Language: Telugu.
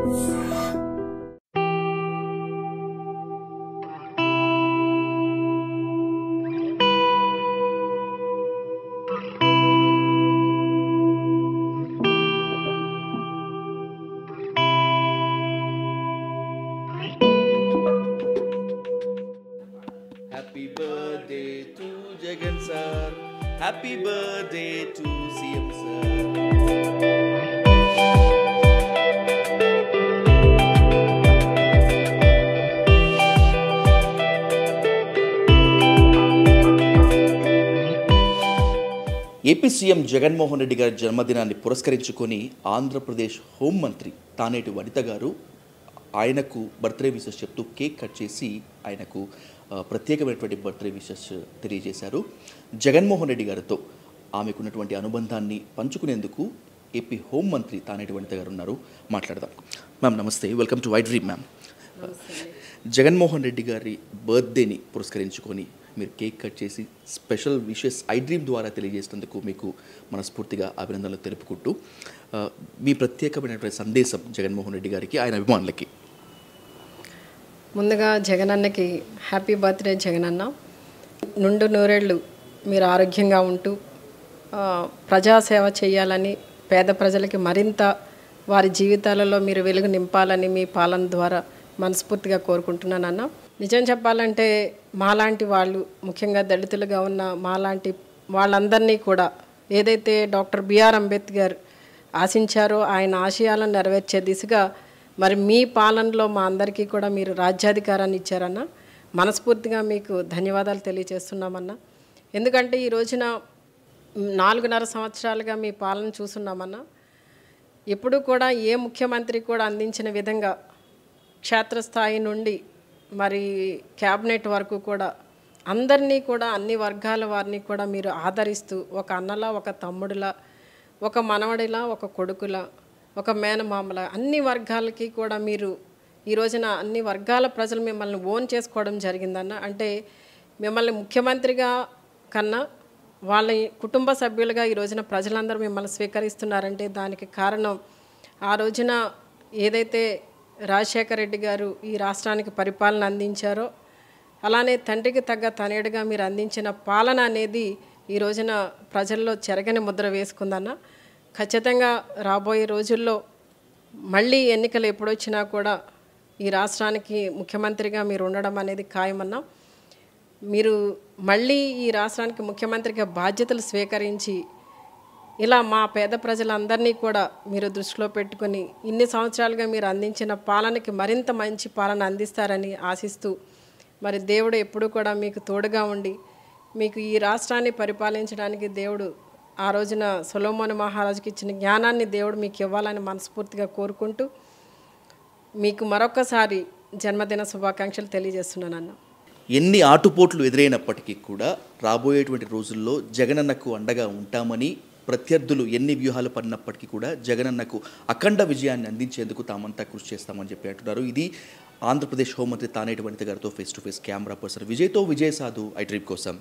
Happy birthday to Jagan sir. Happy birthday to CM sir. AP CM Jaganmohan Reddy గారి జన్మదినాన్ని పురస్కరించుకొని ఆంధ్రప్రదేశ్ హోంమంత్రి తానేటి వనిత గారు ఆయనకు బర్త్డే విషెస్ చెప్తూ కేక్ కట్ చేసి ఆయనకు ప్రత్యేకమైనటువంటి బర్త్డే విషెస్ తెలియజేశారు. జగన్మోహన్ రెడ్డి గారితో ఆమెకున్నటువంటి అనుబంధాన్ని పంచుకునేందుకు ఏపీ హోంమంత్రి తానేటి వనిత గారు ఉన్నారు. మాట్లాడదాం. మ్యామ్ నమస్తే, welcome to white dream. Ma'am, Jaganmohan Reddy గారి బర్త్డేని పురస్కరించుకొని మీరు కేక్ కట్ చేసి స్పెషల్ విషెస్ ఐ డ్రీమ్ ద్వారా తెలియజేసినందుకు మీకు మనస్ఫూర్తిగా అభినందనలు తెలుపుకుంటూ మీ ప్రత్యేకమైనటువంటి సందేశం జగన్మోహన్ రెడ్డి గారికి, ఆయన అభిమానులకి. ముందుగా జగనన్నకి హ్యాపీ బర్త్డే జగనన్న. నుండు నూరేళ్ళు మీరు ఆరోగ్యంగా ఉంటూ ప్రజాసేవ చేయాలని, పేద ప్రజలకి మరింత వారి జీవితాలలో మీరు వెలుగు నింపాలని మీ పాలన ద్వారా మనస్ఫూర్తిగా కోరుకుంటున్నానన్న. నిజం చెప్పాలంటే మాలాంటి వాళ్ళు, ముఖ్యంగా దళితులుగా ఉన్న మాలాంటి వాళ్ళందరినీ కూడా ఏదైతే డాక్టర్ బిఆర్ అంబేద్కర్ ఆశించారో ఆయన ఆశయాలను నెరవేర్చే దిశగా మరి మీ పాలనలో మా అందరికీ కూడా మీరు రాజ్యాధికారాన్ని ఇచ్చారన్న. మనస్ఫూర్తిగా మీకు ధన్యవాదాలు తెలియజేస్తున్నామన్న. ఎందుకంటే ఈ రోజున 4.5 సంవత్సరాలుగా మీ పాలన చూస్తున్నామన్న. ఎప్పుడూ కూడా ఏ ముఖ్యమంత్రి కూడా అందించిన విధంగా క్షేత్రస్థాయి నుండి మరి క్యాబినెట్ వరకు కూడా అందరినీ కూడా అన్ని వర్గాల వారిని కూడా మీరు ఆదరిస్తూ ఒక అన్నలా, ఒక తమ్ముడిలా, ఒక మనవడిలా, ఒక కొడుకులా, ఒక మేనమామల అన్ని వర్గాలకి కూడా మీరు ఈ రోజున అన్ని వర్గాల ప్రజలు మిమ్మల్ని ఓన్ చేసుకోవడం జరిగిందన్న. అంటే మిమ్మల్ని ముఖ్యమంత్రిగా కన్నా వాళ్ళ కుటుంబ సభ్యులుగా ఈ రోజున ప్రజలందరూ మిమ్మల్ని స్వీకరిస్తున్నారంటే దానికి కారణం ఆ రోజున ఏదైతే రాజశేఖర రెడ్డి గారు ఈ రాష్ట్రానికి పరిపాలన అందించారో అలానే తండ్రికి తగ్గ తనయుడిగా మీరు అందించిన పాలన అనేది ఈ రోజున ప్రజల్లో చెరగని ముద్ర వేసుకుందన్న. ఖచ్చితంగా రాబోయే రోజుల్లో మళ్ళీ ఎన్నికలు ఎప్పుడొచ్చినా కూడా ఈ రాష్ట్రానికి ముఖ్యమంత్రిగా మీరు ఉండడం అనేది ఖాయమన్నా. మీరు మళ్ళీ ఈ రాష్ట్రానికి ముఖ్యమంత్రిగా బాధ్యతలు స్వీకరించి ఇలా మా పేద ప్రజలందరినీ కూడా మీరు దృష్టిలో పెట్టుకొని ఇన్ని సంవత్సరాలుగా మీరు అందించిన పాలనకి మరింత మంచి పాలన అందిస్తారని ఆశిస్తూ మరి దేవుడు ఎప్పుడూ కూడా మీకు తోడుగా ఉండి మీకు ఈ రాష్ట్రాన్ని పరిపాలించడానికి దేవుడు ఆ రోజున సొలొమోను మహారాజుకి ఇచ్చిన జ్ఞానాన్ని దేవుడు మీకు ఇవ్వాలని మనస్ఫూర్తిగా కోరుకుంటూ మీకు మరొకసారి జన్మదిన శుభాకాంక్షలు తెలియజేస్తున్నానన్న. ఎన్ని ఆటుపోట్లు ఎదురైనప్పటికీ కూడా రాబోయేటువంటి రోజుల్లో జగనన్నకు అండగా ఉంటామని, ప్రత్యర్థులు ఎన్ని వ్యూహాలు పడినప్పటికీ కూడా జగనన్నకు అఖండ విజయాన్ని అందించేందుకు తామంతా కృషి చేస్తామని చెప్పి అంటున్నారు. ఇది ఆంధ్రప్రదేశ్ హోంమంత్రి తానేటి వనిత గారితో face to face camera person విజయ్తో. విజయ్ సాధు, ఐ డ్రీమ్ కోసం.